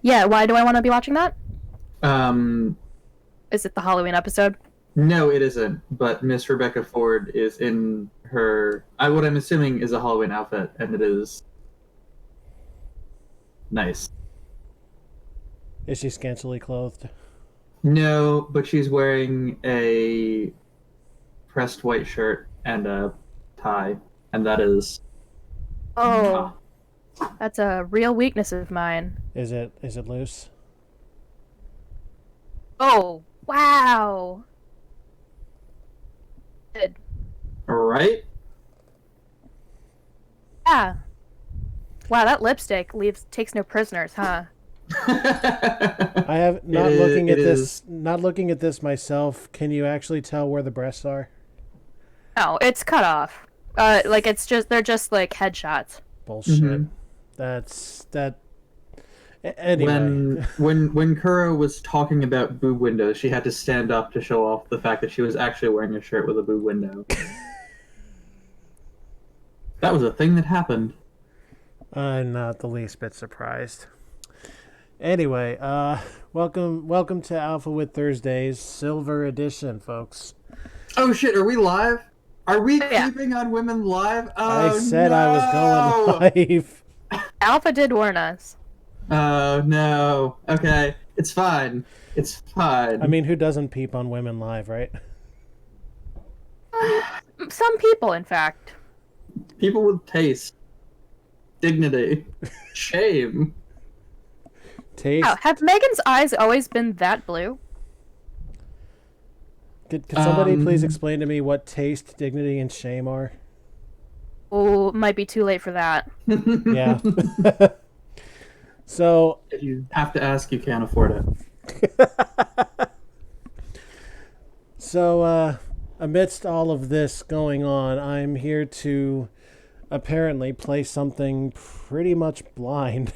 Yeah, why do I want to be watching that? Um, Is it the Halloween episode? no, it isn't. But Miss Rebecca Ford is in her, what I'm assuming is a Halloween outfit, and it is nice. Is she scantily clothed? No, but she's wearing a pressed white shirt and a tie, and that is. Oh, that's a real weakness of mine. Is it loose? Oh, wow. Good. Right? Yeah. Wow, that lipstick takes no prisoners, huh? I have not looking at this. Not looking at this myself. Can you actually tell where the breasts are? No, it's cut off. They're just like headshots. Bullshit. Mm-hmm. That. Anyway, when Kuro was talking about boob windows, she had to stand up to show off the fact that she was actually wearing a shirt with a boob window. That was a thing that happened. I'm not the least bit surprised. Anyway, welcome to Alpha with Thursdays, Silver Edition, folks. Oh shit, are we live? Are we creeping on women live? Oh, I said no! I was going live. Alpha did warn us. Oh no. Okay, it's fine. It's fine. I mean, who doesn't peep on women live, right? Some people, in fact. People with taste, dignity, shame. Taste. Wow, have Megan's eyes always been that blue? Could somebody please explain to me what taste, dignity, and shame are? Oh, might be too late for that. Yeah. So If you have to ask, you can't afford it. So, amidst all of this going on, I'm here to apparently play something pretty much blind.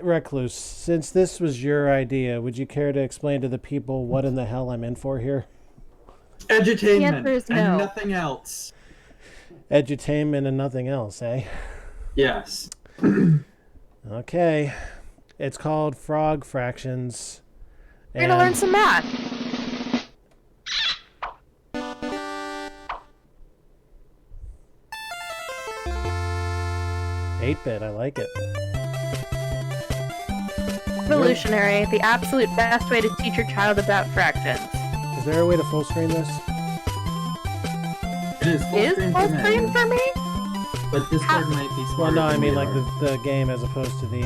Recluse, since this was your idea, would you care to explain to the people what in the hell I'm in for here? Edutainment no. and nothing else. Edutainment and nothing else, eh? Yes. Okay. It's called Frog Fractions. We're gonna learn some math. 8-bit, I like it. Revolutionary, the absolute best way to teach your child about fractions. Is there a way to full screen this? It is full Is screen full for screen men, for me? but Discord might be smarter. Well, no, I than mean we like are. the game as opposed to the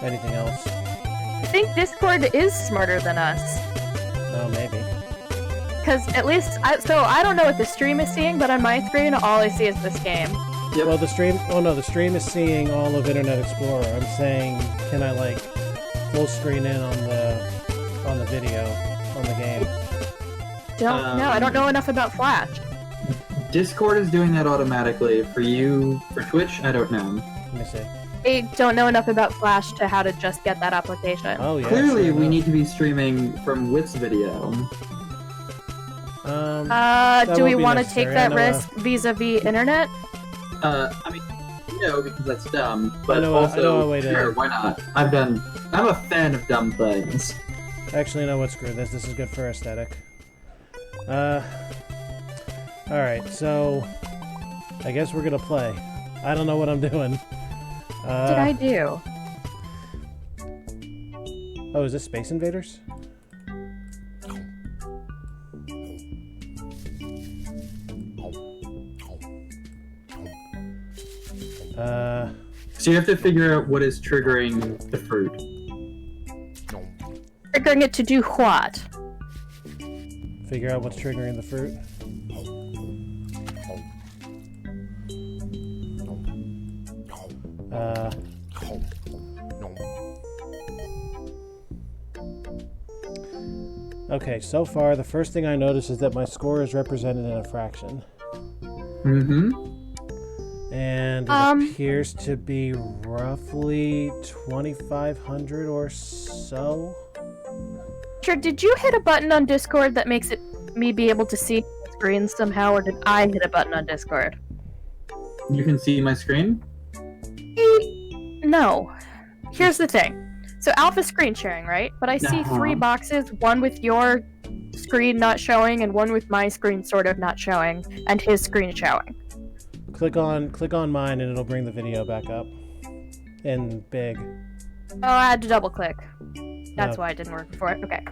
anything else. I think Discord is smarter than us. Oh, maybe. Because at least, I don't know what the stream is seeing, but on my screen, all I see is this game. Yep. Well, the stream. Oh no, the stream is seeing all of Internet Explorer. I'm saying, can I like full screen in on the video on the game? Don't know. I don't know enough about Flash. Discord is doing that automatically. For you, for Twitch, I don't know. Let me see. I don't know enough about Flash to how to just get that application. Oh yeah. Clearly, sure we enough. need to be streaming from Wit's video. Do we won't be want to take necessary. that I know, risk vis-a-vis internet? I mean, no, because that's dumb. But I know also, a way to- sure, why not? I'm a fan of dumb things. Actually, no. What? Screw this. This is good for aesthetic. All right. So, I guess we're gonna play. I don't know what I'm doing. What did I do? Oh, is this Space Invaders? So you have to figure out what is triggering the fruit. Triggering it to do what? Figure out what's triggering the fruit. Okay, so far the first thing I notice is that my score is represented in a fraction. Mm-hmm. And it appears to be roughly 2,500 or so. Sure, did you hit a button on Discord that makes me be able to see the screen somehow, or did I hit a button on Discord? You can see my screen? no. Here's the thing. So Alpha screen sharing, right? But I see 3 boxes, one with your screen not showing and one with my screen sort of not showing and his screen showing. Click on mine and it'll bring the video back up in big. Oh, I had to double click. That's why it didn't work before. Okay.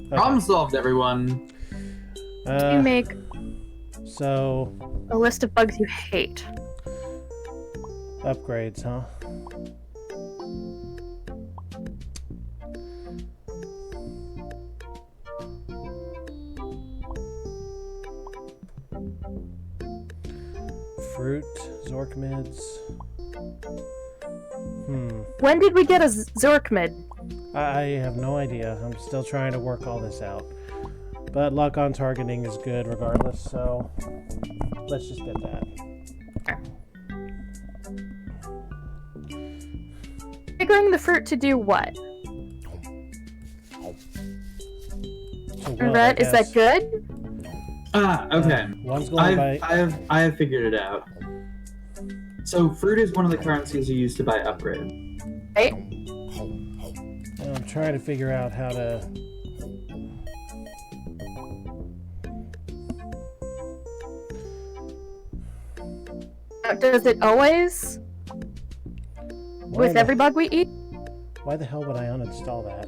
Problem solved, everyone. You make so a list of bugs you hate. upgrades, huh? Fruit, Zorkmids. When did we get a Zorkmid? I have no idea. I'm still trying to work all this out. But luck on targeting is good regardless, so let's just get that. Triggering the fruit to do what? Red, is that good? Okay. One's going by... I have figured it out. So fruit is one of the currencies you use to buy upgrade. Right. I'm trying to figure out how to... Does it always? With every bug we eat? Why the hell would I uninstall that?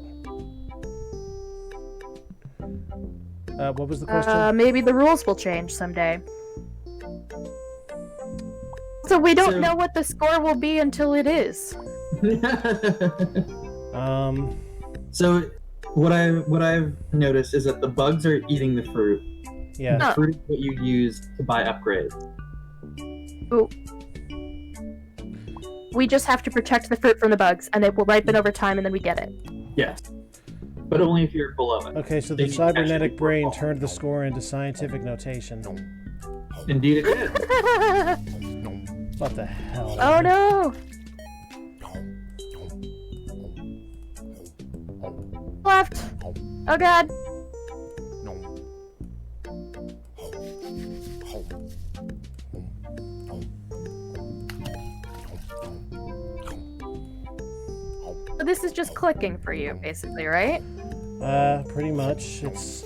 What was the question? Maybe the rules will change someday. So we don't know what the score will be until it is. So what I've noticed is that the bugs are eating the fruit. Yeah. The fruit is what you use to buy upgrades. Ooh. We just have to protect the fruit from the bugs, and it will ripen over time, and then we get it. Yes. But only if you're below it. Okay, so the cybernetic brain turned the score into scientific notation. Indeed it did. What the hell? Oh no! Left! Oh god! So this is just clicking for you, basically, right? Pretty much. It's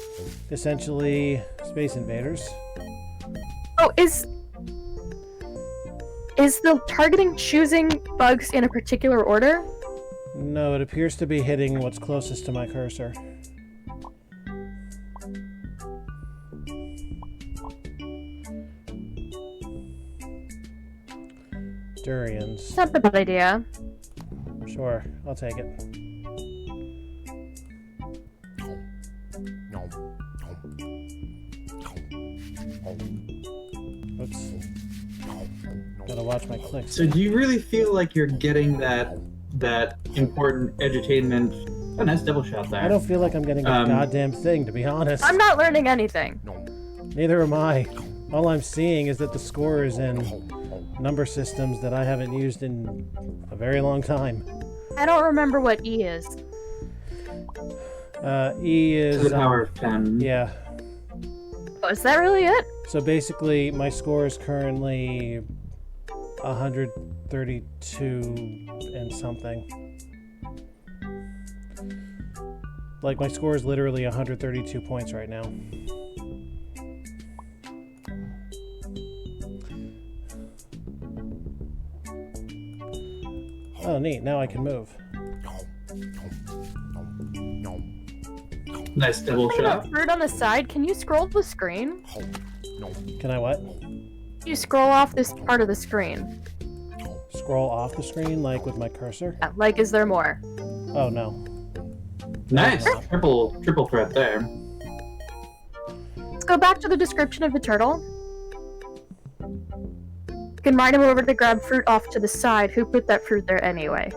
essentially Space Invaders. Oh, is the targeting choosing bugs in a particular order? No, it appears to be hitting what's closest to my cursor. Durians. Not a bad idea. Sure, I'll take it. Oops. Gotta watch my clicks. So do you really feel like you're getting that important edutainment? Oh, nice double shot there. I don't feel like I'm getting a goddamn thing, to be honest. I'm not learning anything. Neither am I. All I'm seeing is that the score is in number systems that I haven't used in a very long time. I don't remember what E is. E is... To the power of 10. Yeah. Oh, is that really it? So basically, my score is currently 132 and something. Like, my score is literally 132 points right now. Oh, neat. Now I can move. Nice double shot. Fruit on the side. Can you scroll the screen? Can I what? You scroll off this part of the screen. Scroll off the screen, like with my cursor? Yeah, like, is there more? Oh, no. Nice. Triple threat there. Let's go back to the description of the turtle. You can ride him over to grab fruit off to the side. Who put that fruit there anyway?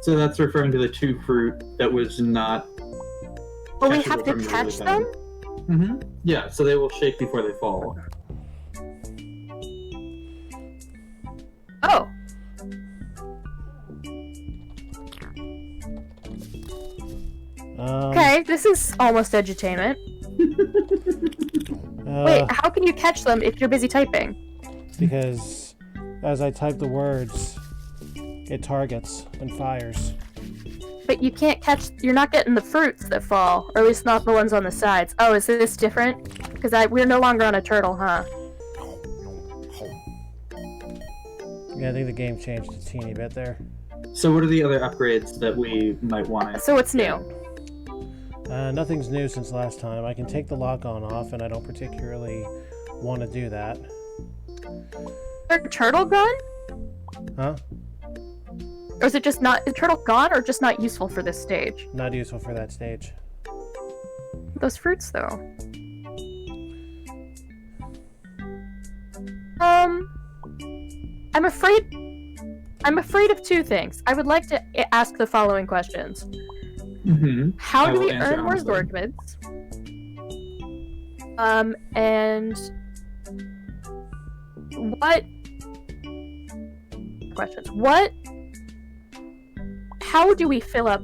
So that's referring to the 2 fruit that was not... But we have to catch them? Mm-hmm. Yeah, so they will shake before they fall. Oh. Okay, this is almost edutainment. Wait, how can you catch them if you're busy typing? Because As I type the words, it targets and fires. But you can't catch. You're not getting the fruits that fall, or at least not the ones on the sides. Oh, is this different? Because we're no longer on a turtle, huh? Yeah, I think the game changed a teeny bit there. So what are the other upgrades that we might want to... So what's new? Nothing's new since last time. I can take the lock-on off, and I don't particularly want to do that. Is turtle gone? Huh? Or is it just not... Is turtle gone, or just not useful for this stage? Not useful for that stage. Those fruits, though. I'm afraid of two things. I would like to ask the following questions. How I do will we answer earn more honestly. Zorgmids? And what questions? How do we fill up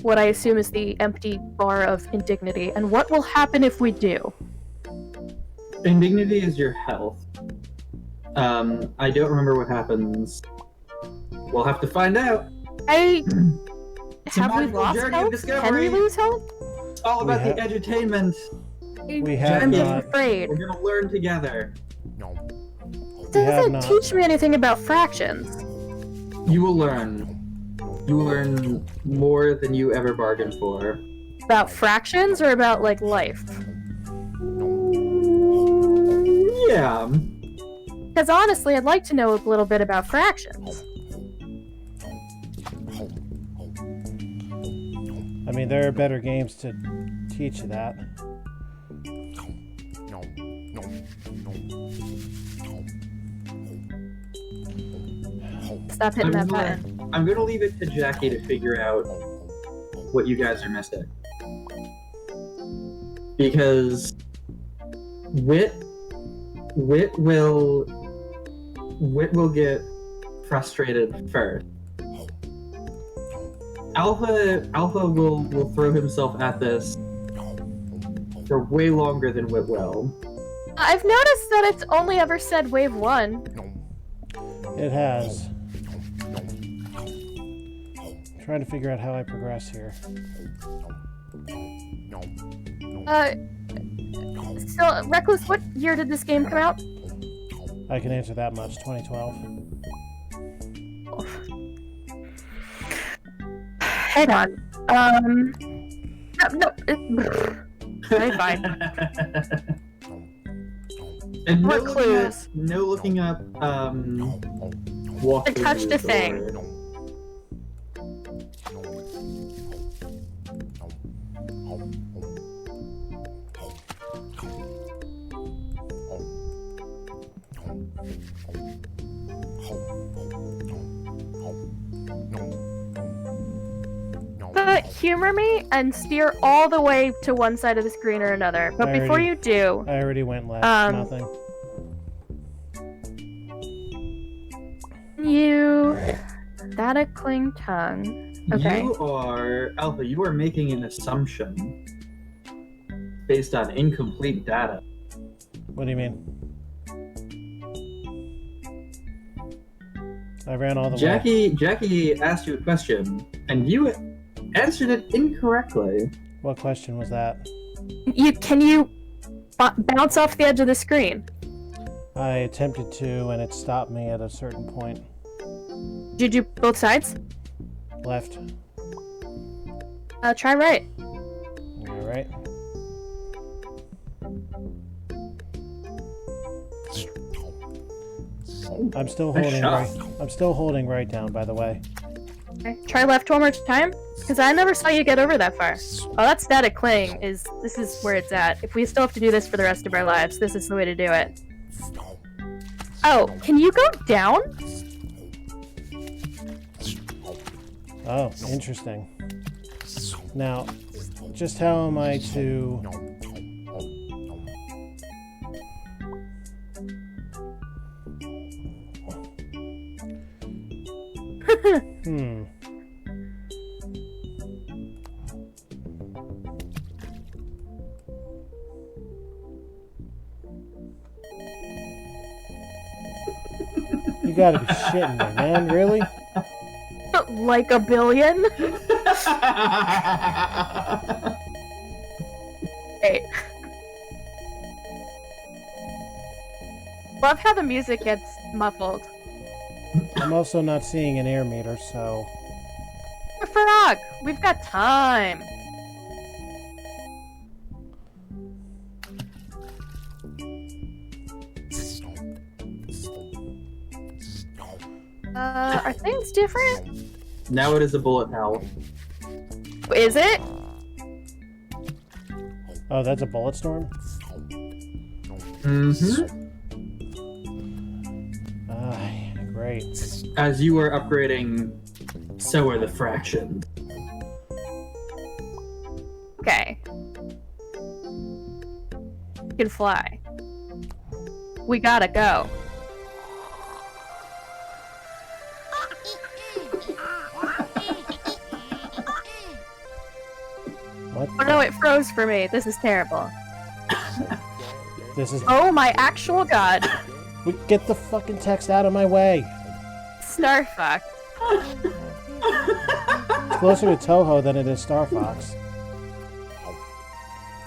what I assume is the empty bar of indignity, and what will happen if we do? Indignity is your health. I don't remember what happens. We'll have to find out. Have we magical lost journey of health? discovery. Can we lose health? It's all about the edutainment. We have I'm not. afraid. We're gonna learn together. It We have doesn't not. teach me anything about fractions. You will learn. You will learn more than you ever bargained for. About fractions or about, like, life? Yeah. Because honestly, I'd like to know a little bit about fractions. I mean, there are better games to teach you that. Stop hitting that button. I'm gonna leave it to Jackie to figure out what you guys are missing. Because Wit will get frustrated first. Alpha will throw himself at this for way longer than Wit will. I've noticed that it's only ever said wave 1. It has. Trying to figure out how I progress here. So, Recluse, what year did this game come out? I can answer that much. 2012. Hang on. No. Okay, fine. And no Recluse. looking up, walk I touched a thing. Humor me and steer all the way to one side of the screen or another. But before you do, I already went left. Nothing. That a cling tongue. Okay. Alpha, you are making an assumption based on incomplete data. What do you mean? I ran all the way. Jackie asked you a question, and you answered it incorrectly. What question was that? Can you bounce off the edge of the screen? I attempted to, and it stopped me at a certain point. Did you do both sides? Left. Try right. All right. I'm still holding right. I'm still holding right down, by the way. Okay. Try left one more time, because I never saw you get over that far. Oh, that static cling is. This is where it's at. If we still have to do this for the rest of our lives, this is the way to do it. Oh, can you go down? Oh, interesting. Now, just how am I to... gotta be shitting me, man. Really? Like a billion? Wait. Love how the music gets muffled. I'm also not seeing an air meter, so... Frog! We've got time! Are things different? Now it is a bullet hell. Is it? Oh, that's a bullet storm? Mm-hmm. Great. As you are upgrading, so are the fractions. Okay. We can fly. We gotta go. What? Oh no, it froze for me. This is terrible. This is... Oh my actual god. Get the fucking text out of my way. Star Fox. It's closer to Toho than it is Star Fox.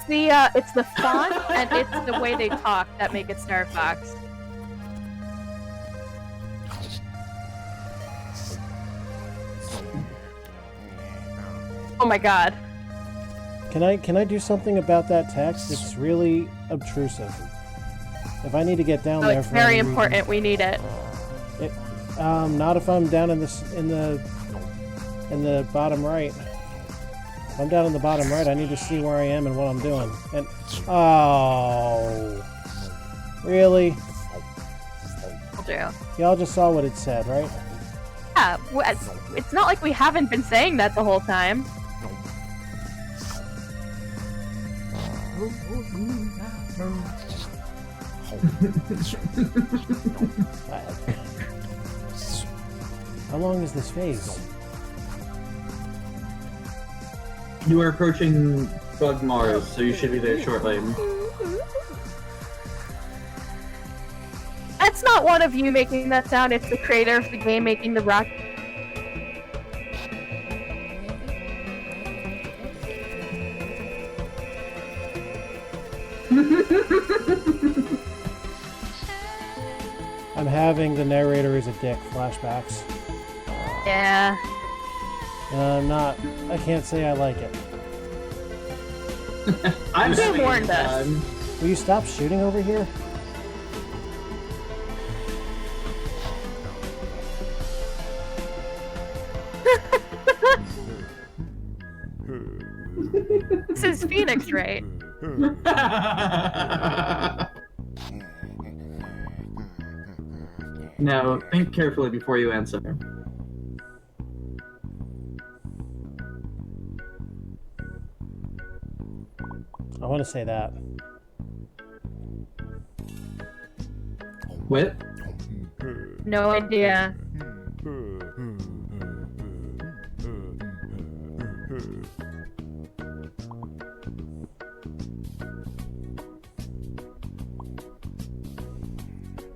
It's the font and it's the way they talk that make it Star Fox. Oh my god. Can I do something about that text? It's really obtrusive. If I need to get down Oh, there it's for very any important. reason, We need it. not if I'm down in the bottom right. If I'm down in the bottom right, I need to see where I am and what I'm doing. And oh, really? Will do. Y'all just saw what it said, right? Yeah, it's not like we haven't been saying that the whole time. How long is this phase? You are approaching Bug Mars, so you should be there shortly. That's not one of you making that sound, it's the creator of the game making the rock. I'm having the narrator is a dick flashbacks. Yeah. I can't say I like it. I'm They having a warned good us. time. Will you stop shooting over here? This is Phoenix, right? Now, think carefully before you answer. I want to say that. What? No idea.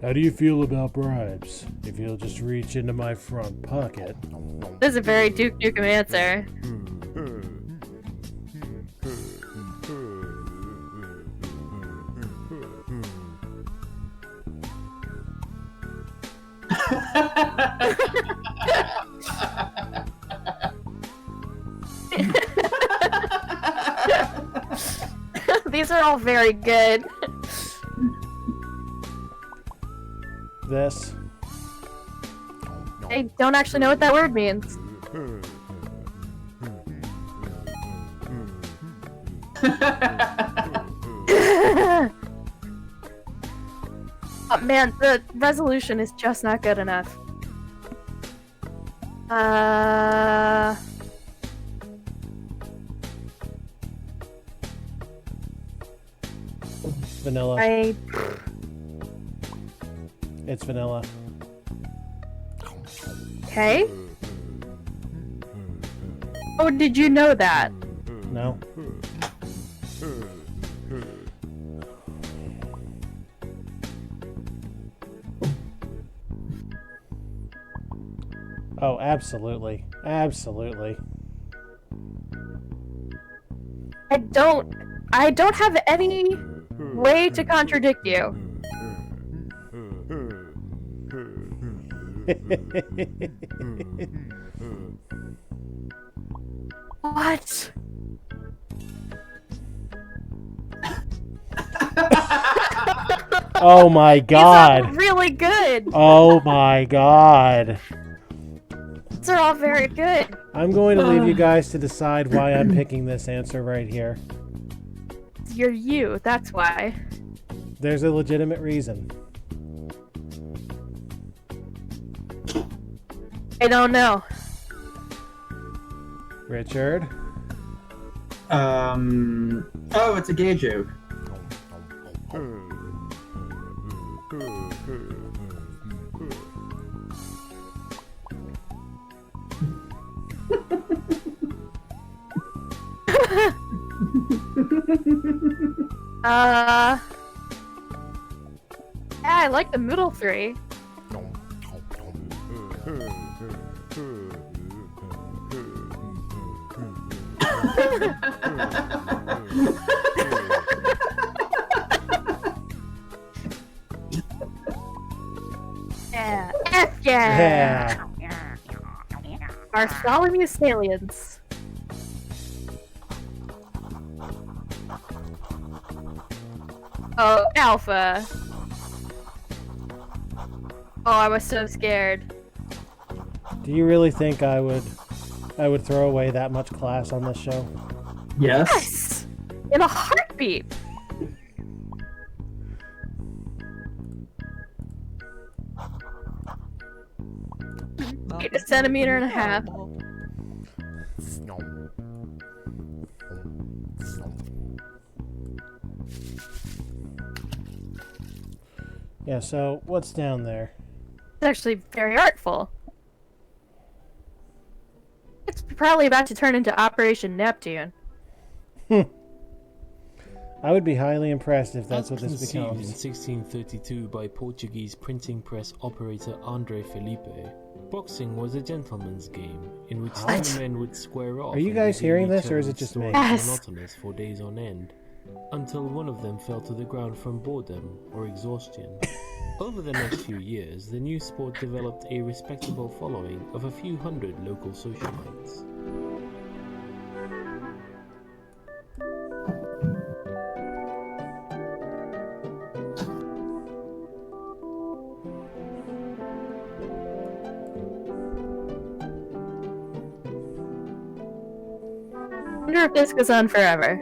How do you feel about bribes? If you'll just reach into my front pocket. This is a very Duke Nukem answer. These are all very good. This. I don't actually know what that word means. Oh man, the resolution is just not good enough. Vanilla. I It's vanilla. okay. Oh, did you know that? No. Oh, absolutely. Absolutely. I don't have any way to contradict you. What? Oh my These god. are really good. Oh my god. These are all very good. I'm going to leave you guys to decide why I'm picking this answer right here. You're you, that's why. There's a legitimate reason. I don't know. Richard? Oh, it's a gay joke. Yeah, I like the middle three. Yeah. F yeah. Bartholomew Salients. Oh, Alpha. Oh, I was so scared. Do you really think I would throw away that much class on this show? Yes. Yes! In a heartbeat! 1.5 centimeters. Yeah, so what's down there? It's actually very artful. It's probably about to turn into Operation Neptune. I would be highly impressed if that's what this Conceived in becomes. 1632 by Portuguese printing press operator André Felipe, boxing was a gentleman's game in which What? two men would square off. Are you and guys reveal hearing each this, or is it other's just me? stories Yes. monotonous for days on end, until one of them fell to the ground from boredom or exhaustion. Over the next few years, the new sport developed a respectable following of a few hundred local socialites. I wonder if this goes on forever.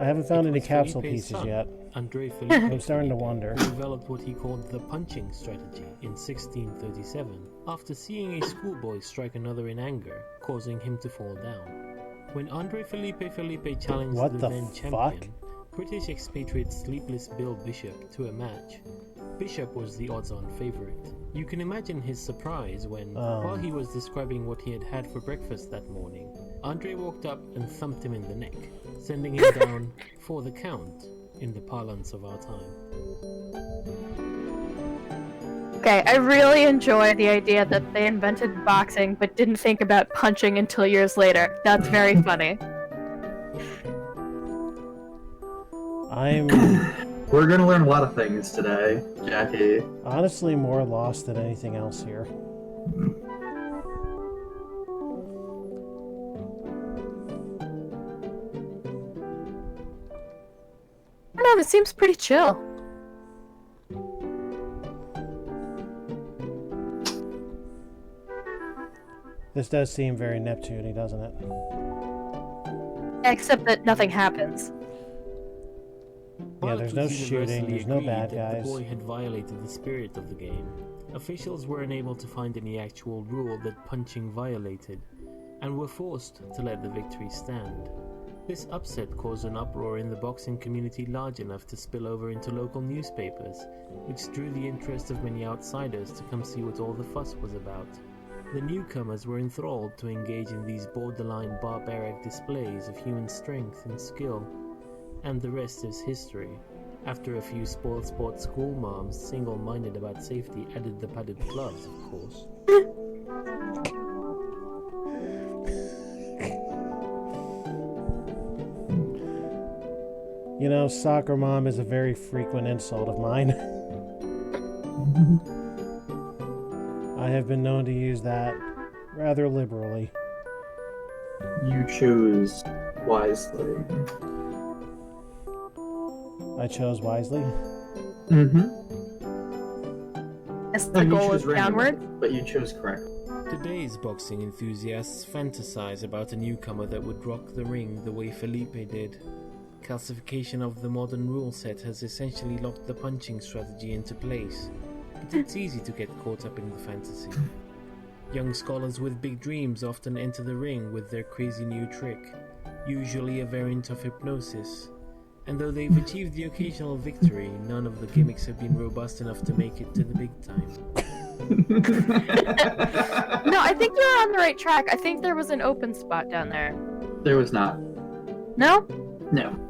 I haven't found It any was capsule Felipe's pieces son, yet. André Felipe I'm starting to Felipe, wonder. who developed what he called the punching strategy in 1637 after seeing a schoolboy strike another in anger, causing him to fall down. When André Felipe challenged What the the then fuck? champion, British expatriate Sleepless Bill Bishop, to a match, Bishop was the odds-on favorite. You can imagine his surprise when, while he was describing what he had had for breakfast that morning, Andre walked up and thumped him in the neck, sending him down for the count in the parlance of our time. Okay, I really enjoy the idea that they invented boxing but didn't think about punching until years later. That's very funny. I'm We're gonna learn a lot of things today, Jackie. honestly more lost than anything else here. I don't know, this seems pretty chill. This does seem very Neptune-y, doesn't it? Except that nothing happens. Yeah, there's no Pilots shooting, universally there's no agreed bad that guys. The boy had violated the spirit of the game. Officials were unable to find any actual rule that punching violated, and were forced to let the victory stand. This upset caused an uproar in the boxing community large enough to spill over into local newspapers, which drew the interest of many outsiders to come see what all the fuss was about. The newcomers were enthralled to engage in these borderline barbaric displays of human strength and skill, and the rest is history. After a few spoiled sport school moms, single-minded about safety, added the padded gloves, of course. You know, soccer mom is a very frequent insult of mine. I have been known to use that rather liberally. You choose wisely. I chose wisely. Mm-hmm. As the goal is downward. But you chose correctly. Today's boxing enthusiasts fantasize about a newcomer that would rock the ring the way Felipe did. Calcification of the modern rule set has essentially locked the punching strategy into place, but it's easy to get caught up in the fantasy. Young scholars with big dreams often enter the ring with their crazy new trick, usually a variant of hypnosis, and though they've achieved the occasional victory, none of the gimmicks have been robust enough to make it to the big time. No, I think you're on the right track. I think there was an open spot down there. There was not. No? No.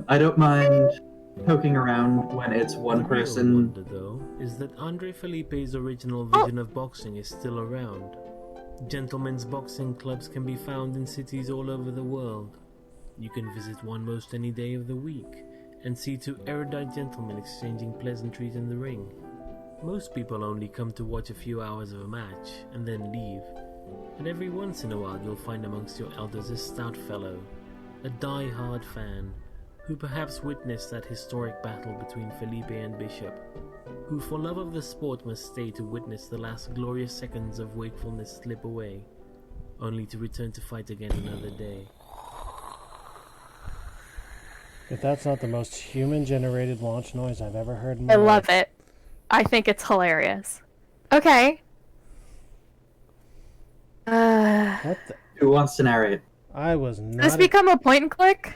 I don't mind poking around when it's one The real person. wonder, though, is that Andre Felipe's original vision of boxing is still around. Gentlemen's boxing clubs can be found in cities all over the world. You can visit one most any day of the week and see two erudite gentlemen exchanging pleasantries in the ring. Most people only come to watch a few hours of a match and then leave, and every once in a while you'll find amongst your elders a stout fellow, a die-hard fan, who perhaps witnessed that historic battle between Felipe and Bishop, who for love of the sport must stay to witness the last glorious seconds of wakefulness slip away, only to return to fight again another day. If that's not the most human-generated launch noise I've ever heard in my I life. love it. I think it's hilarious. Okay. What the? Who wants to narrate? I was Does not... this become a point and click?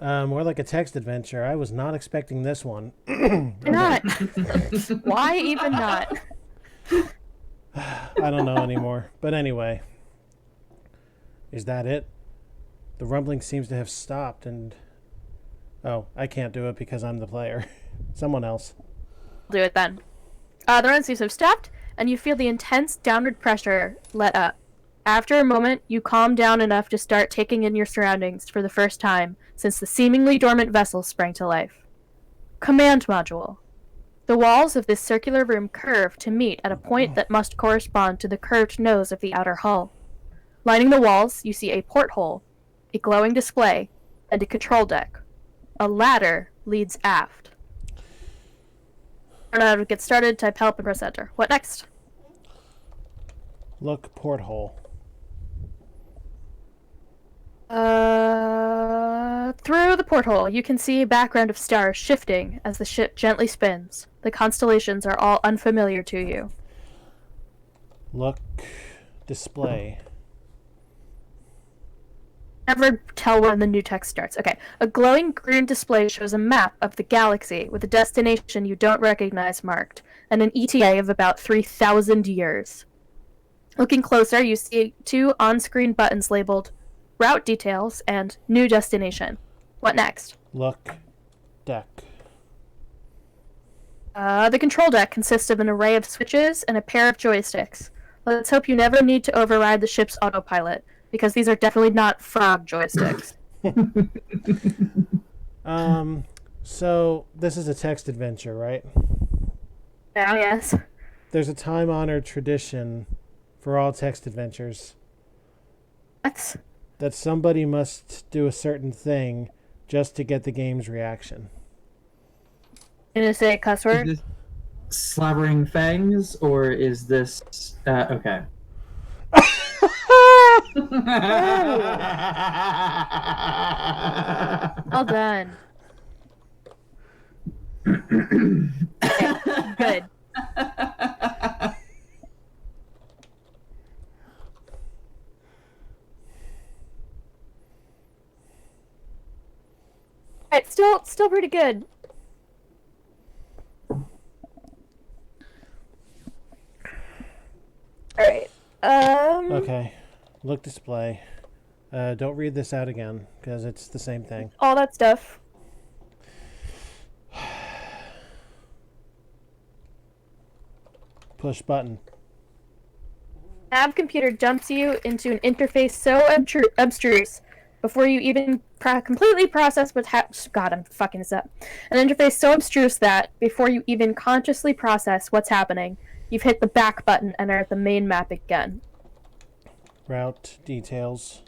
more like a text adventure. I was not expecting this one. Why not? Why even not? I don't know anymore. But anyway. Is that it? The rumbling seems to have stopped and... Oh, I can't do it because I'm the player. Someone else. Do it then. The run seems to have stopped, and you feel the intense downward pressure let up. After a moment, you calm down enough to start taking in your surroundings for the first time since the seemingly dormant vessel sprang to life. Command module. The walls of this circular room curve to meet at a point that must correspond to the curved nose of the outer hull. Lining the walls, you see a porthole, a glowing display, and a control deck. A ladder leads aft. I don't know how to get started. Type help and press enter. What next? Look, porthole. Through the porthole, you can see a background of stars shifting as the ship gently spins. The constellations are all unfamiliar to you. Look, display. Never tell when the new text starts. Okay. A glowing green display shows a map of the galaxy with a destination you don't recognize marked, and an ETA of about 3,000 years. Looking closer, you see two on-screen buttons labeled Route Details and New Destination. What next? Look, deck. The control deck consists of an array of switches and a pair of joysticks. Let's hope you never need to override the ship's autopilot, because these are definitely not frog joysticks. So this is a text adventure, right? Oh, yes. There's a time-honored tradition for all text adventures What? that somebody must do a certain thing just to get the game's reaction. You gonna say a cuss word? Is this slabbering fangs, or is this... okay. Well done. Okay, good. Alright, still pretty good. Alright. Okay. Look display. Don't read this out again, because it's the same thing. All that stuff. Push button. Nav computer dumps you into an interface so abstruse before you even completely process what's God, I'm fucking this up. An interface so abstruse that before you even consciously process what's happening, you've hit the back button and are at the main map again. Route details.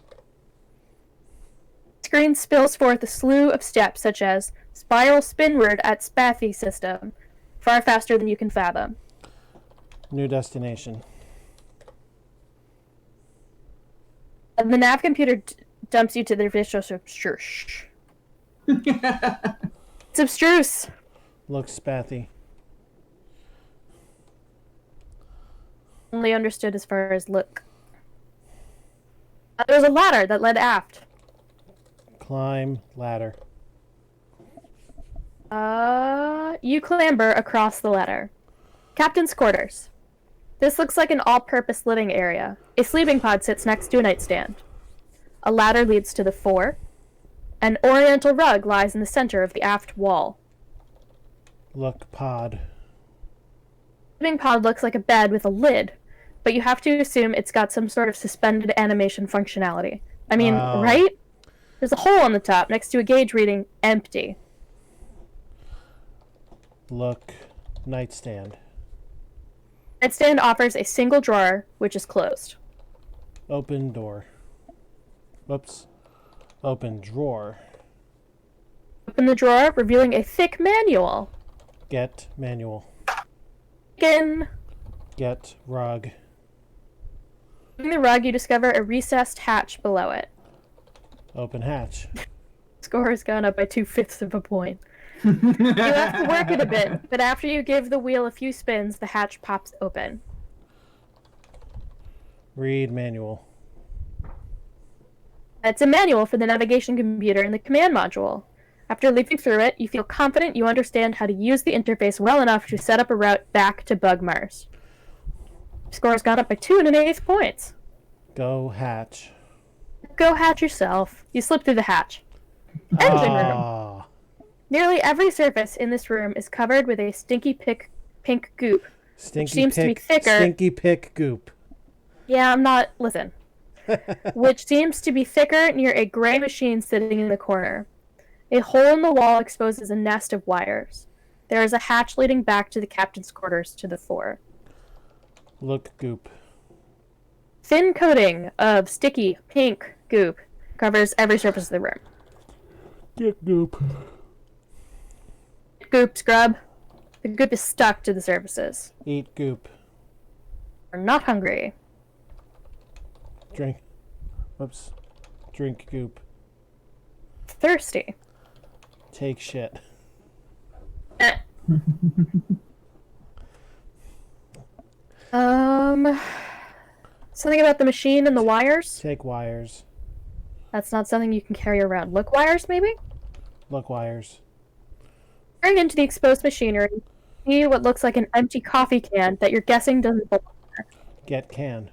Screen spills forth a slew of steps such as spiral spinward at Spaffy system, far faster than you can fathom. New destination. And the nav computer dumps you to the vicious abstruse. It's abstruse. Looks spathy. Only understood as far as look. There was a ladder that led aft. Climb ladder. You clamber across the ladder. Captain's quarters. This looks like an all-purpose living area. A sleeping pod sits next to a nightstand. A ladder leads to the fore. An oriental rug lies in the center of the aft wall. Look pod. Living pod looks like a bed with a lid, but you have to assume it's got some sort of suspended animation functionality. I mean, right? There's a hole on the top next to a gauge reading empty. Look nightstand. Nightstand offers a single drawer, which is closed. Open door. Whoops. Open drawer. Open the drawer, revealing a thick manual. Get manual. Again. Get rug. In the rug, you discover a recessed hatch below it. Open hatch. Score has gone up by 2/5 of a point. You have to work it a bit, but after you give the wheel a few spins, the hatch pops open. Read manual. It's a manual for the navigation computer in the command module. After leafing through it, you feel confident you understand how to use the interface well enough to set up a route back to Bugmars. Score has gone up by 2 1/8 points. Go hatch. Go hatch yourself. You slip through the hatch. Engine room. Nearly every surface in this room is covered with a stinky pink goop. Stinky seems to be thicker. Stinky pick goop. Yeah, I'm not... Listen. Which seems to be thicker near a gray machine sitting in the corner. A hole in the wall exposes a nest of wires. There is a hatch leading back to the captain's quarters to the fore. Look goop. Thin coating of sticky pink goop covers every surface of the room. Get goop. Goop, scrub. The goop is stuck to the surfaces. Eat goop. We're not hungry. Drink. Whoops. Drink goop. Thirsty. Take shit. Something about the machine and the wires? Take wires. That's not something you can carry around. Look wires, maybe? Look wires. Staring into the exposed machinery, you see what looks like an empty coffee can that you're guessing doesn't belong there. Get can.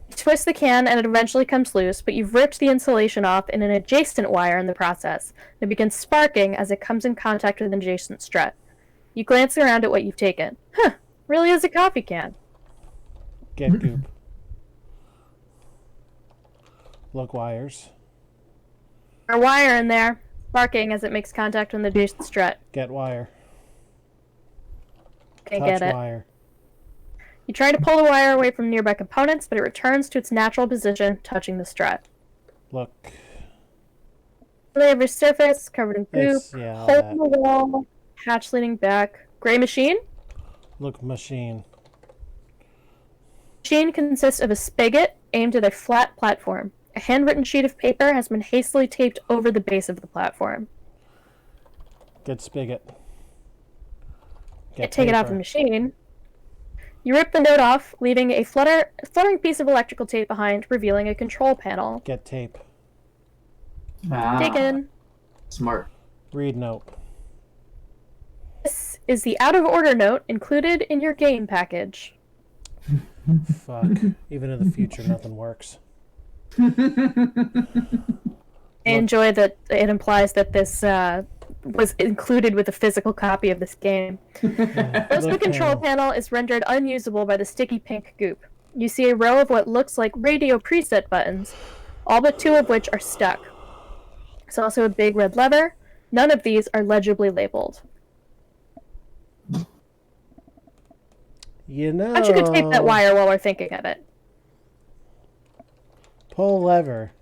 You twist the can and it eventually comes loose, but you've ripped the insulation off in an adjacent wire in the process. It begins sparking as it comes in contact with an adjacent strut. You glance around at what you've taken. Huh, really is a coffee can. Get goop. Look wires. There's a wire in there, sparking as it makes contact with the adjacent strut. Get wire. Okay, Touch get it. wire. You try to pull the wire away from nearby components, but it returns to its natural position, touching the strut. Look. Layer of surface, covered in goop, Yeah, all hole that. in the wall, hatch leading back. Gray machine? Look machine. Machine consists of a spigot aimed at a flat platform. A handwritten sheet of paper has been hastily taped over the base of the platform. Get spigot. Take it off the machine. You rip the note off, leaving a fluttering piece of electrical tape behind, revealing a control panel. Get tape. Taken. Smart. Read note. This is the out-of-order note included in your game package. Fuck. Even in the future, nothing works. I enjoy that it implies that this was included with a physical copy of this game. Most of the control panel is rendered unusable by the sticky pink goop. You see a row of what looks like radio preset buttons, all but 2 of which are stuck. There's also a big red lever. None of these are legibly labeled. You know... Why don't you go tape that wire while we're thinking of it? Pull lever.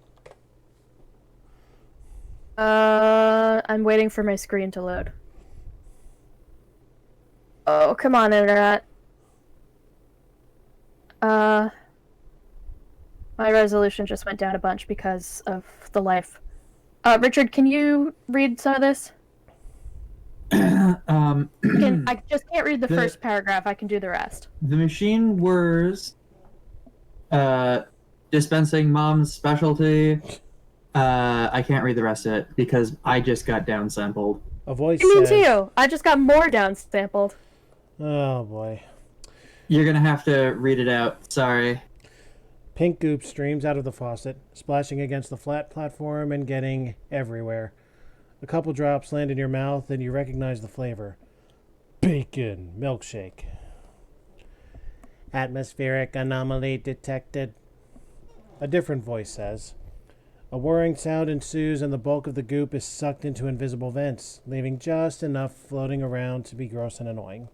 I'm waiting for my screen to load. Oh, come on, internet. My resolution just went down a bunch because of the life. Richard, can you read some of this? I just can't read the first paragraph. I can do the rest. The machine whirs, dispensing mom's specialty. I can't read the rest of it because I just got downsampled. A voice Me says... too. I just got more downsampled. Oh, boy. You're gonna have to read it out. Sorry. Pink goop streams out of the faucet, splashing against the flat platform and getting everywhere. A couple drops land in your mouth and you recognize the flavor. Bacon milkshake. Atmospheric anomaly detected. A different voice says. A whirring sound ensues and the bulk of the goop is sucked into invisible vents, leaving just enough floating around to be gross and annoying.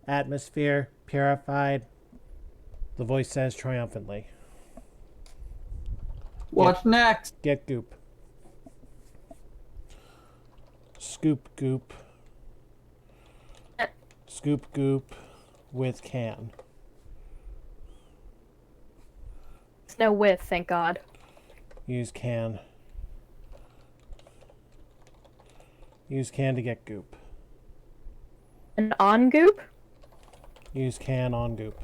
Atmosphere purified, the voice says triumphantly. What's next? Get goop. Scoop goop. Scoop goop with can. There's no with, thank God. Use can. Use can to get goop. An on goop? Use can on goop.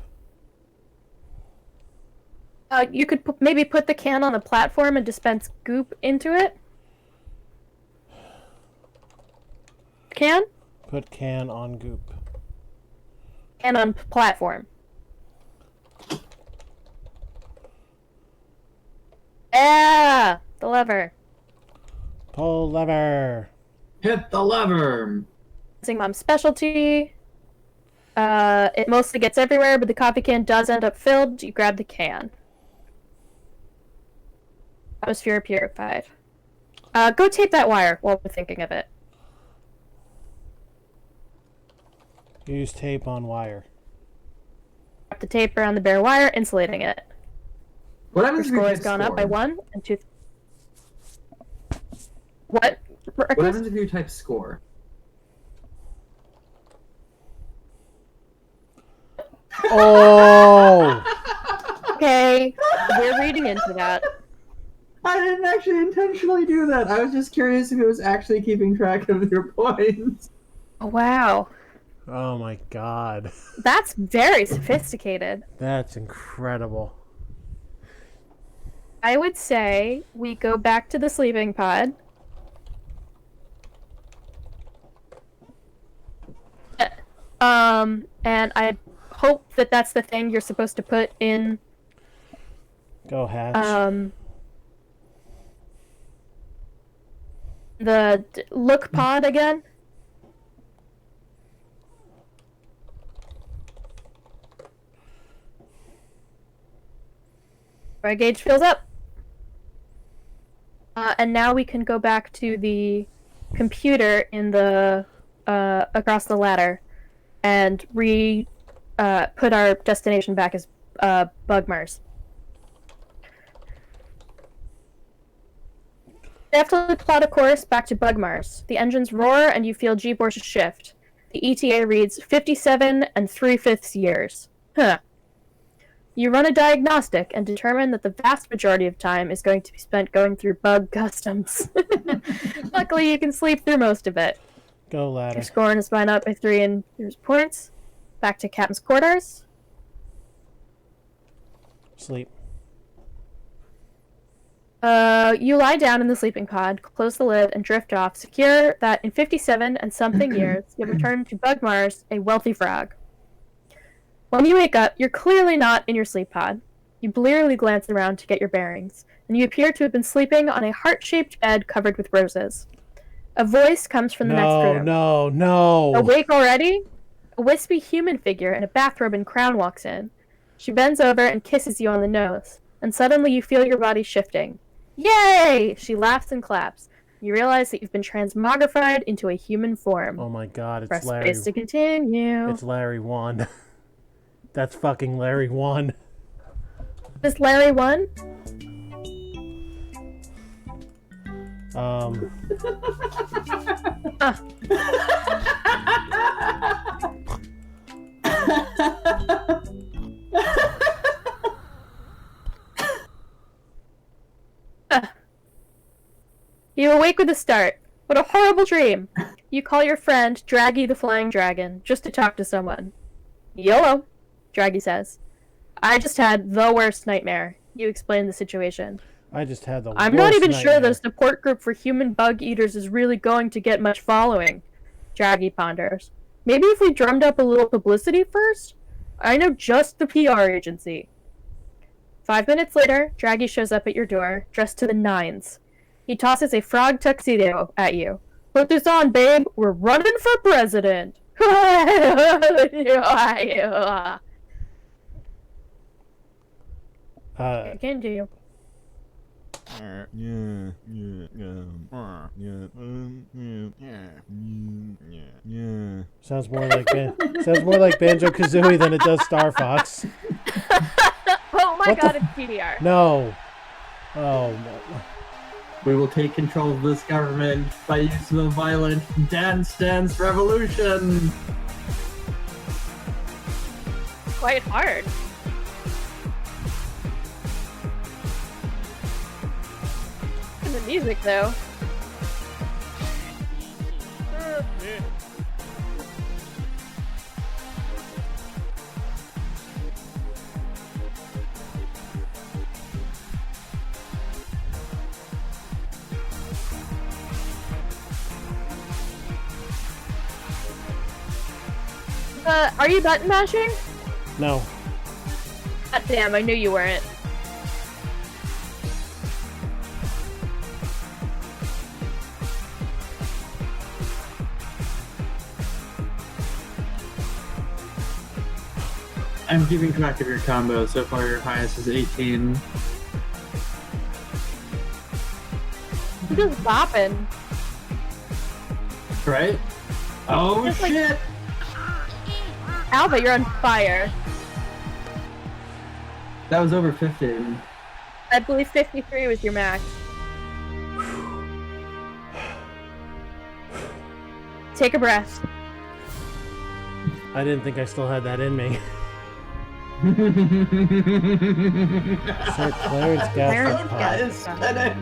You could maybe put the can on the platform and dispense goop into it? Can? Put can on goop. Can on platform. Yeah! The lever. Pull lever. Hit the lever. Using mom's specialty. It mostly gets everywhere, but the coffee can does end up filled. You grab the can. Atmosphere purified. Go tape that wire while we're thinking of it. Use tape on wire. Wrap the tape around the bare wire, insulating it. What Your happens if you score type has gone up by score? 1 and 2. What? What happens if you type score? Oh! Okay, we're reading into that. I didn't actually intentionally do that. I was just curious if it was actually keeping track of your points. Oh, wow. Oh my god. That's very sophisticated. That's incredible. I would say we go back to the sleeping pod. And I hope that that's the thing you're supposed to put in. Go hatch. The look pod again. Our gauge fills up. And now we can go back to the computer in the across the ladder and put our destination back as Bugmars. They have to plot a course back to Bugmars. The engines roar and you feel G-forces shift. The ETA reads 57 3/5 years. Huh. You run a diagnostic and determine that the vast majority of time is going to be spent going through bug customs. Luckily, you can sleep through most of it. Go ladder. Your score is spine up by 3 in points. Back to Captain's quarters. Sleep. You lie down in the sleeping pod, close the lid, and drift off, secure that in 57 and something years, you'll return to Bugmars, a wealthy frog. When you wake up, you're clearly not in your sleep pod. You blearily glance around to get your bearings, and you appear to have been sleeping on a heart-shaped bed covered with roses. A voice comes from the next room. No. Awake already? A wispy human figure in a bathrobe and crown walks in. She bends over and kisses you on the nose, and suddenly you feel your body shifting. Yay! She laughs and claps. You realize that you've been transmogrified into a human form. Oh my god, it's Press Larry. space to continue. It's Larry 1. That's fucking Larry 1. Is Larry 1? You awake with a start. What a horrible dream! You call your friend, Draggy the Flying Dragon, just to talk to someone. YOLO, Draggy says. I just had the worst nightmare. You explain the situation. I just had the I'm not even sure nightmare. the support group for human bug eaters is really going to get much following. Draggy ponders. Maybe if we drummed up a little publicity first? I know just the PR agency. 5 minutes later, Draggy shows up at your door, dressed to the nines. He tosses a frog tuxedo at you. Put this on, babe. We're running for president. Continue. Sounds more like Banjo Kazooie than it does Star Fox. Oh my What god, the it's PDR. No. Oh no. We will take control of this government by use of a violent dance revolution. Quite hard. And the music, though. Are you button mashing? No. God damn, I knew you weren't. I'm keeping track of your combo. So far, your highest is 18. I'm just bopping. Right? Oh, Just like- shit! Alpha, you're on fire. That was over 15. I believe 53 was your max. Take a breath. I didn't think I still had that in me. Sir Clarence Clarence Gaspard. Gaspard.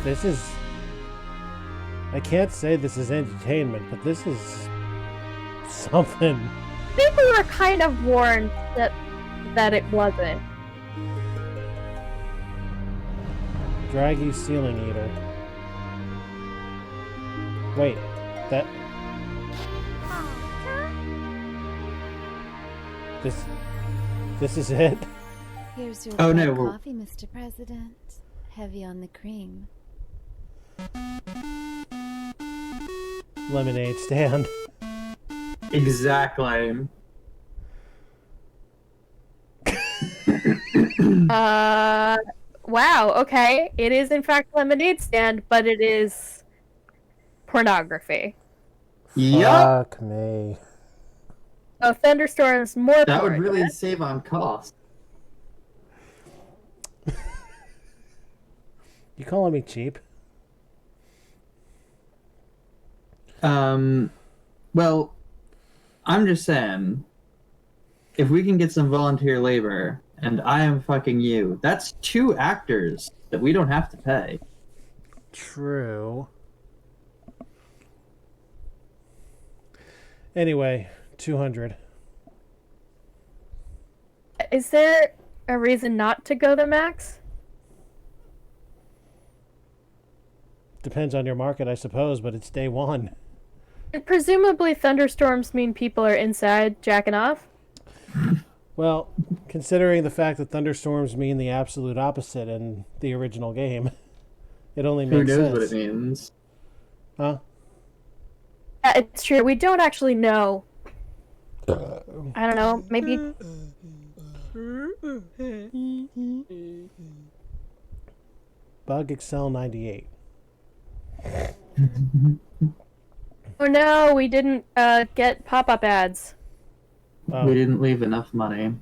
This is... I can't say this is entertainment, but this is... something. I think we were kind of warned that it wasn't. Draggy Ceiling Eater. Wait, that... This is it? Here's your Oh, black no, we're- coffee, Mr. President. Heavy on the cream. Lemonade stand. Exactly. Wow, okay. It is in fact lemonade stand, but it is pornography. Yup! Fuck me. Oh, Thunderstorm's more That would porn. really save on cost. You calling me cheap? Well, I'm just saying, if we can get some volunteer labor, and I am fucking you, that's 2 actors that we don't have to pay. True. Anyway, 200. Is there a reason not to go the max? Depends on your market, I suppose, but it's day one. And presumably thunderstorms mean people are inside jacking off. Well, considering the fact that thunderstorms mean the absolute opposite in the original game, it only Who makes knows sense. what it means? Huh? Yeah, it's true. We don't actually know. I don't know. Maybe. Bug Excel 98. Oh no, we didn't get pop-up ads. Oh. We didn't leave enough money.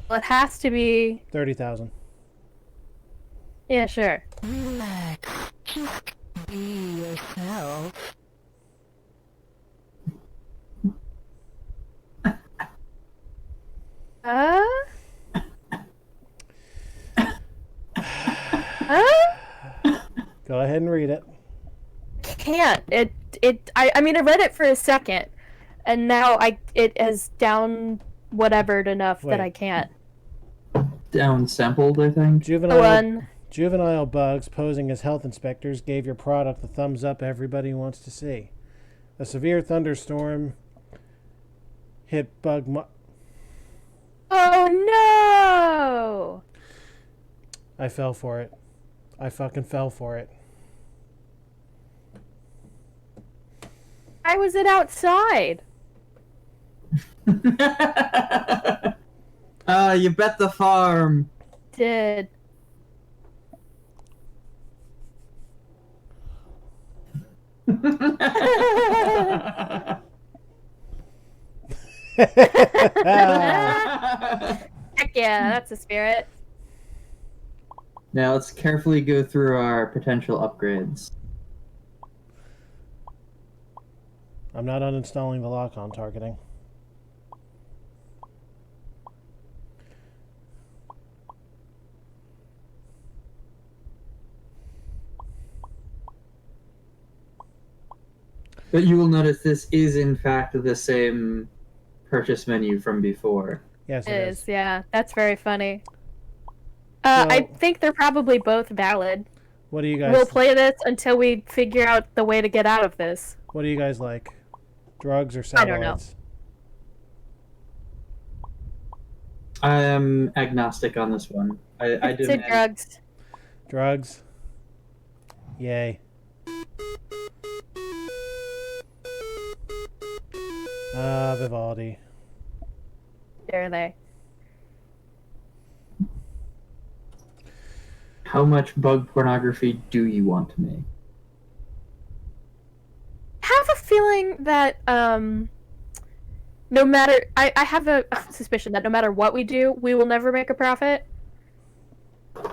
Well, it has to be. 30,000. Yeah, sure. Relax. Just be yourself. Huh? Go ahead and read it. Can't. I mean, I read it for a second, and now it has down whatevered enough that Wait. I can't. Down sampled, I think. Juvenile bugs posing as health inspectors gave your product the thumbs up everybody wants to see. A severe thunderstorm hit bug. Oh no! I fell for it. I fucking fell for it. Why was it outside? You bet the farm. Did. Heck yeah, that's a spirit. Now let's carefully go through our potential upgrades. I'm not uninstalling the lock-on targeting. But you will notice this is in fact the same purchase menu from before. Yes, It it is, is. yeah. That's very funny. So- I think they're probably both valid. What do you guys? We'll play this until we figure out the way to get out of this. What do you guys like? Drugs or I don't know. satellites? I am agnostic on this one. I It's a demand drugs. Drugs. Yay. Vivaldi. Dare they? How much bug pornography do you want to make? I have a feeling that no matter I have a suspicion that no matter what we do, we will never make a profit.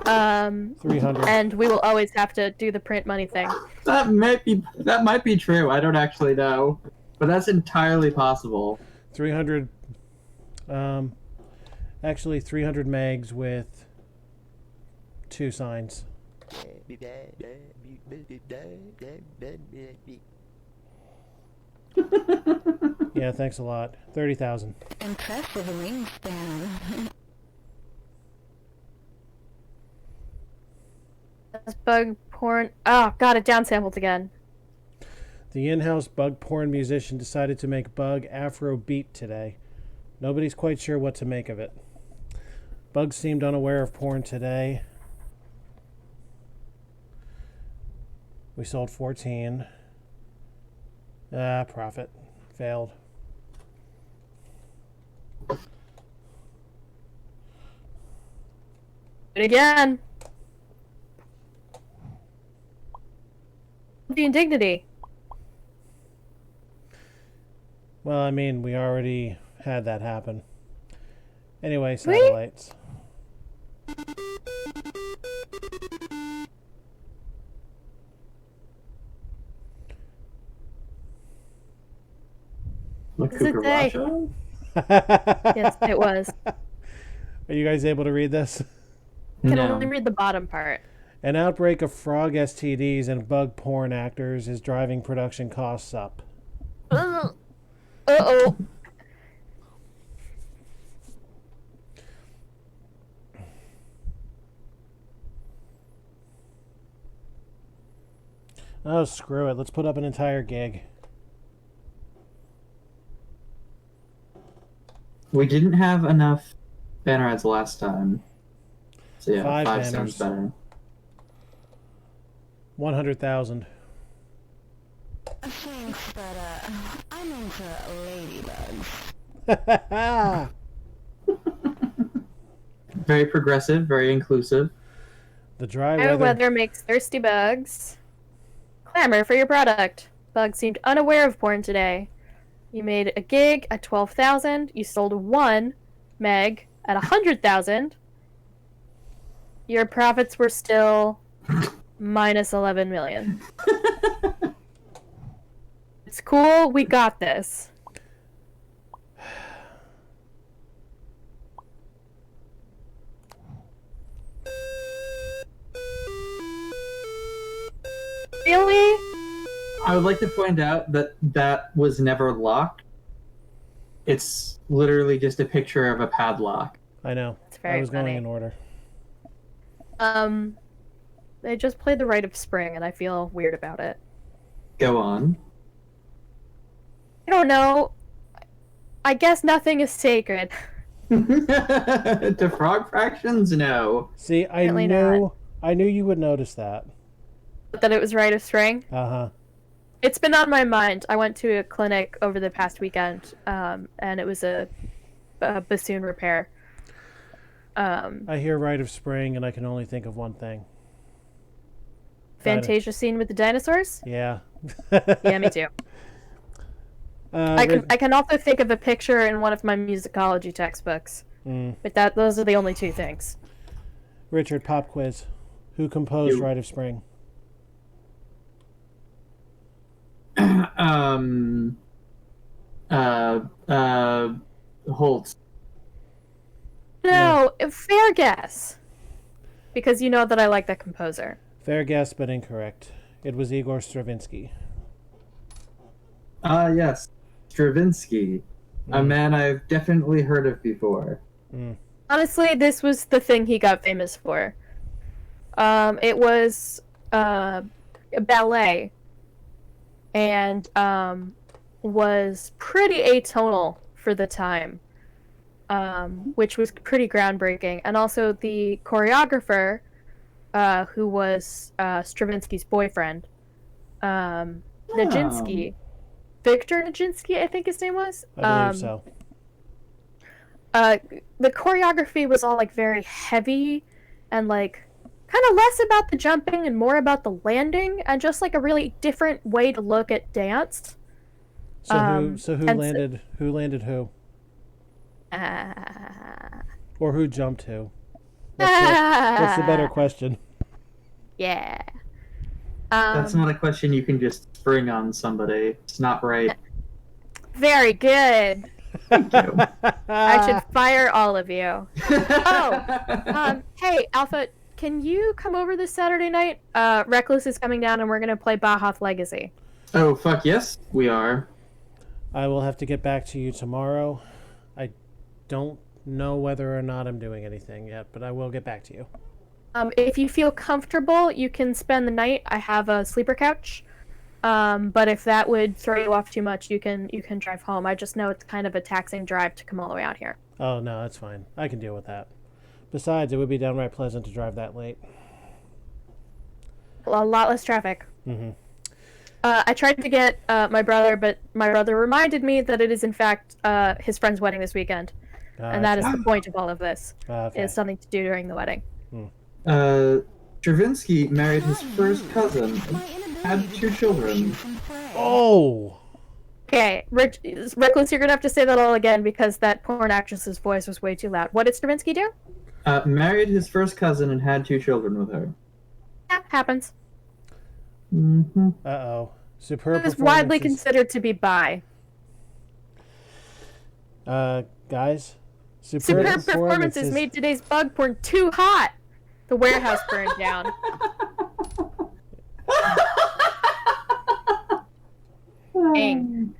300. And we will always have to do the print money thing. That might be true. I don't actually know, but that's entirely possible. 300. Actually, 300 megs with 2 signs. Yeah, thanks a lot. 30,000. Impressive wingspan. That's bug porn. Oh, God, it downsampled again. The in-house bug porn musician decided to make bug Afro beat today. Nobody's quite sure what to make of it. Bug seemed unaware of porn today. We sold 14. Profit. Failed. Do it again. The indignity. Well, I mean, we already had that happen. Anyway, satellites. Like Does it say? cucaracha? Yes, it was. Are you guys able to read this? Can No. only read the bottom part. An outbreak of frog STDs and bug porn actors is driving production costs up. Uh-oh. Oh, screw it. Let's put up an entire gig. We didn't have enough banner ads last time. So yeah, 5 5 sounds banners. better. 100,000. Thanks, but I'm into ladybugs. Very progressive, very inclusive. The dry Dry weather. weather makes thirsty bugs clamor for your product. Bugs seemed unaware of porn today. You made a gig at 12,000. You sold 1 meg at 100,000. Your profits were still minus 11 million. It's cool. We got this. Really? I would like to point out that that was never locked. It's literally just a picture of a padlock. I know. It's very I was funny. going in order. They just played the Rite of Spring, and I feel weird about it. Go on. I don't know. I guess nothing is sacred. To frog fractions? No. See, I Apparently knew you would notice that. That it was Rite of Spring. Uh-huh. It's been on my mind. I went to a clinic over the past weekend, and it was a bassoon repair. I hear Rite of Spring, and I can only think of one thing. Fantasia scene with the dinosaurs? Yeah. Yeah, me too. I can also think of a picture in one of my musicology textbooks. But those are the only 2 things. Richard, pop quiz. Who composed You. Rite of Spring? Holtz. No, fair guess. Because you know that I like that composer. Fair guess, but incorrect. It was Igor Stravinsky. Yes. Stravinsky. A man I've definitely heard of before. Honestly, this was the thing he got famous for. It was a ballet, and was pretty atonal for the time, which was pretty groundbreaking. And also the choreographer, who was Stravinsky's boyfriend, Nijinsky. Victor Nijinsky, I think his name was. I believe so. The choreography was all like very heavy and like kind of less about the jumping and more about the landing, and just like a really different way to look at dance. So who landed who? Or who jumped who? What's the better question? Yeah. That's not a question you can just spring on somebody. It's not right. Very good. Thank you. I should fire all of you. Hey, Alpha, can you come over this Saturday night? Recluse is coming down and we're going to play Bajath Legacy. Oh, fuck yes, we are. I will have to get back to you tomorrow. I don't know whether or not I'm doing anything yet, but I will get back to you. If you feel comfortable, you can spend the night. I have a sleeper couch. But if that would throw you off too much, you can drive home. I just know it's kind of a taxing drive to come all the way out here. Oh, no, that's fine. I can deal with that. Besides, it would be downright pleasant to drive that late. A lot less traffic. Mm-hmm. I tried to get my brother, but my brother reminded me that it is in fact his friend's wedding this weekend. And that is the point of all of this. Okay. Is something to do during the wedding. Stravinsky married his first cousin and had 2 children. Oh! Okay, Recluse, you're gonna have to say that all again because that porn actress's voice was way too loud. What did Stravinsky do? Married his first cousin and had 2 children with her. Yeah, happens. Mm-hmm. Uh-oh. Superb It was widely performances. considered to be bi. Guys? Superb performances made today's bug porn too hot. The warehouse burned down. Dang.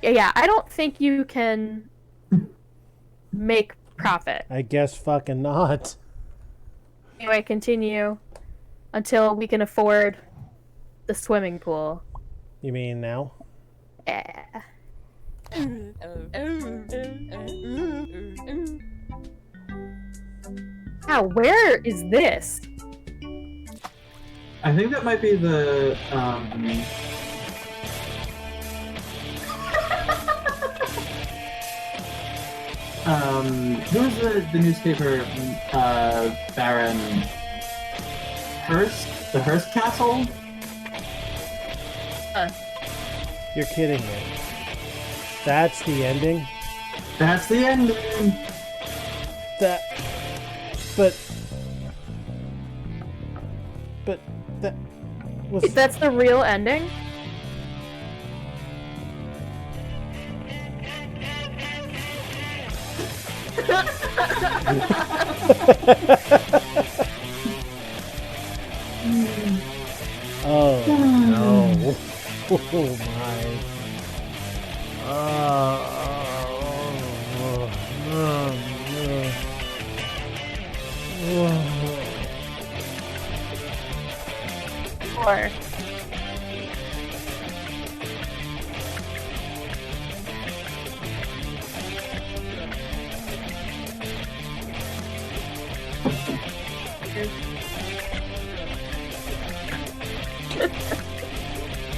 Yeah, I don't think you can make profit. I guess fucking not. Anyway, continue. until we can afford the swimming pool. You mean now? Yeah. Wow, where is this? I think that might be the who was the newspaper Baron Hearst? The Hearst Castle? You're kidding me. That's the ending? That's the ending! That... But that was... If that's the real ending? Oh no. Oh my. Or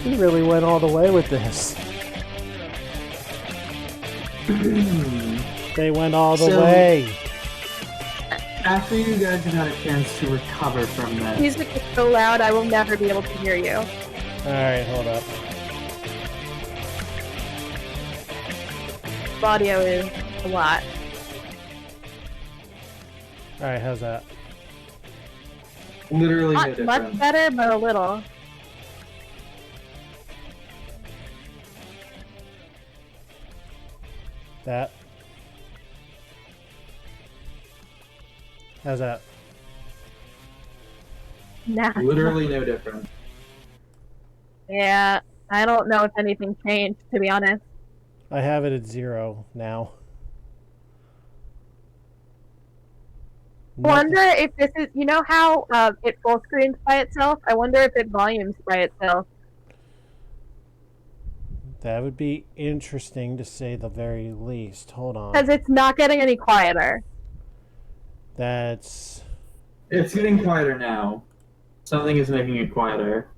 He really went all the way with this. They went all the way. After you guys have had a chance to recover from that, music is so loud I will never be able to hear you. Alright, hold up. Audio is a lot. Alright, how's that? literally no Not different. much better, but a little. That. How's that? Nah. Literally no different. Yeah, I don't know if anything changed, to be honest. I have it at 0 now. Wonder if this is, you know how it full screens by itself? I wonder if it volumes by itself. That would be interesting to say the very least. Hold on. Because it's not getting any quieter. That's... It's getting quieter now. Something is making it quieter.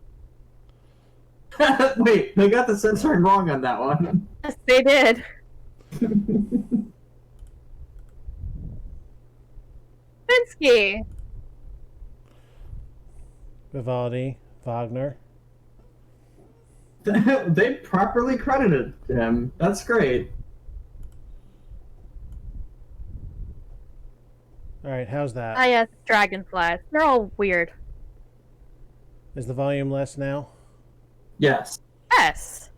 Wait, they got the censoring wrong on that one. Yes, they did. Pinsky! Vivaldi, Wagner. They properly credited him. That's great. Alright, how's that? Ah, yes, dragonflies. They're all weird. Is the volume less now? Yes. Yes.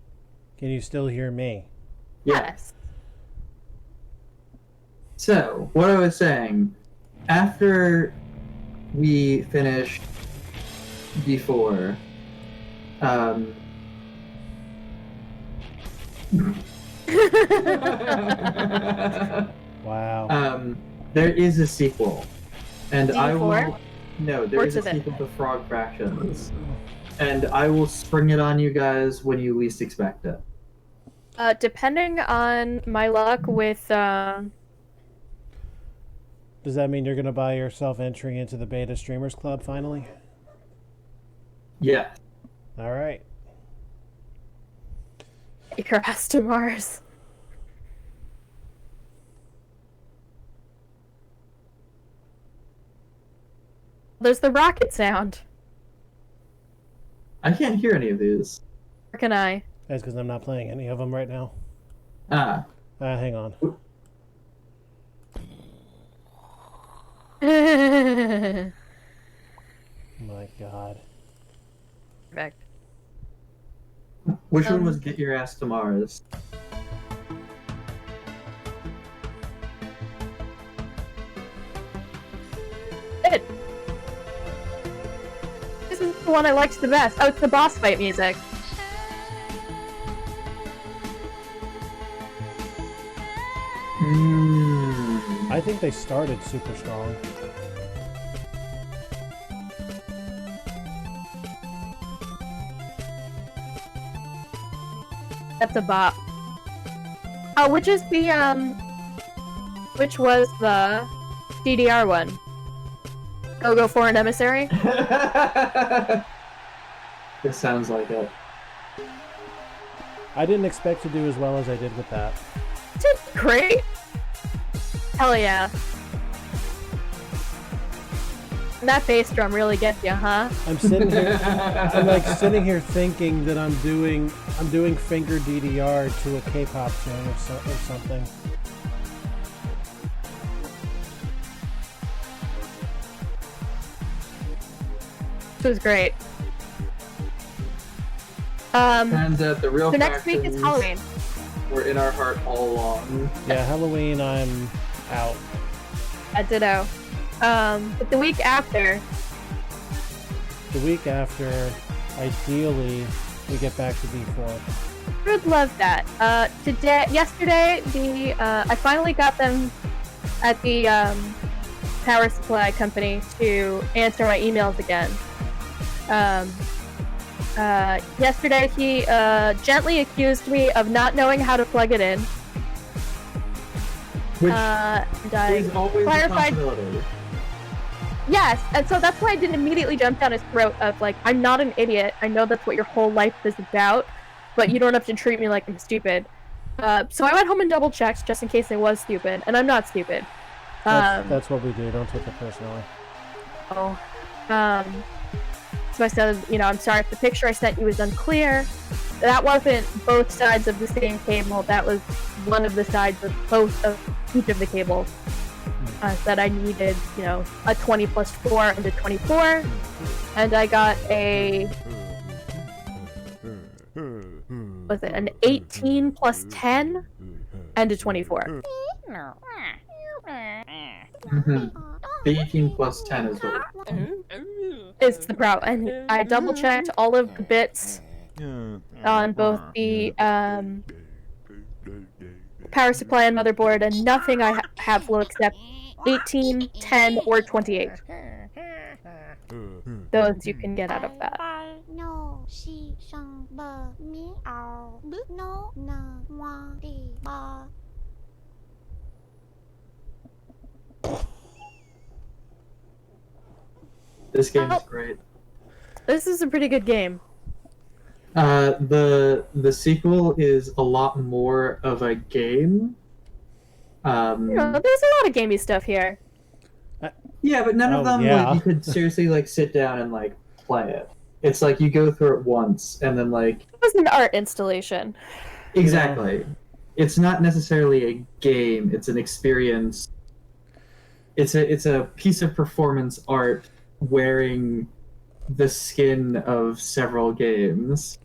Can you still hear me? Yes. So, what I was saying, after we finished before, Wow. there is a sequel, and I D4? will. No, there Or is a to the- sequel to Frog Fractions, and I will spring it on you guys when you least expect it. Depending on my luck with, Does that mean you're going to buy yourself entry into the Beta Streamers Club finally? Yeah. Alright. your ass to Mars. There's the rocket sound. I can't hear any of these. Or can I? That's because I'm not playing any of them right now. Ah. Hang on. My god. Perfect. Which one was Get Your Ass to Mars? Good. This is the one I liked the best. Oh, it's the boss fight music. I think they started super strong. That's a bop. Oh, which is the, which was the DDR one? Go for an emissary? It sounds like it. I didn't expect to do as well as I did with that. Did great. Hell yeah. That bass drum really gets you, huh? I'm sitting here, I'm like sitting here thinking that I'm doing finger DDR to a K-pop tune or something. This was great. Turns out the real So next week is Halloween. We're in our heart all along. Yeah, Halloween I'm out. At ditto. But the week after, ideally, we get back to D4. I would love that. Yesterday, I finally got them at the power supply company to answer my emails again. Yesterday, he gently accused me of not knowing how to plug it in. Which And I is always a clarified. possibility. Yes, and so that's why I didn't immediately jump down his throat of like, I'm not an idiot. I know that's what your whole life is about, but you don't have to treat me like I'm stupid. So I went home and double checked just in case I was stupid, and I'm not stupid. That's what we do. Don't take it personally. Oh. So I said, I'm sorry if the picture I sent you was unclear. That wasn't both sides of the same cable. That was one of the sides of both of each of the cables. That I needed, a 20 plus 4 and a 24. And I got an 18 plus 10 and a 24. The 18 plus 10 is what. It's the problem. And I double checked all of the bits on both the power supply and motherboard, and nothing I have will accept 18, 10, or 28. Those you can get out of that. This game is great. This is a pretty good game. The sequel is a lot more of a game. There's a lot of gamey stuff here. Yeah, but none of them yeah. like you could seriously like sit down and like play it. It's like you go through it once and then like It was an art installation. exactly. It's not necessarily a game. It's an experience. It's a piece of performance art wearing the skin of several games.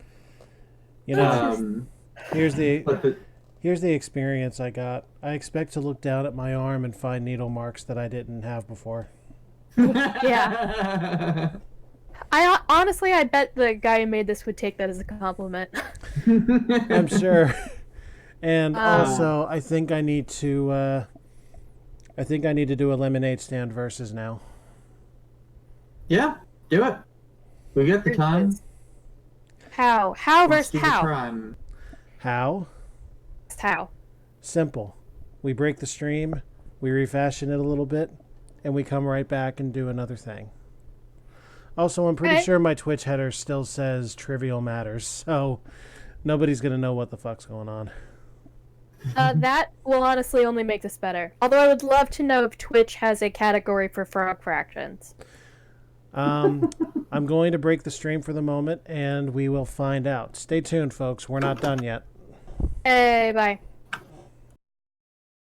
Here's the experience I got. I expect to look down at my arm and find needle marks that I didn't have before. Yeah. I bet the guy who made this would take that as a compliment. I'm sure. And also, I think I need to do a lemonade stand versus now. Yeah, do it. We got the time. How versus Give the how? crime. How? How? Simple. We break the stream, we refashion it a little bit, and we come right back and do another thing. Also, I'm pretty sure my Twitch header still says Trivial Matters, so nobody's going to know what the fuck's going on. That will honestly only make this better. Although I would love to know if Twitch has a category for frog fractions. I'm going to break the stream for the moment, and we will find out. Stay tuned, folks. We're not done yet. Hey, bye.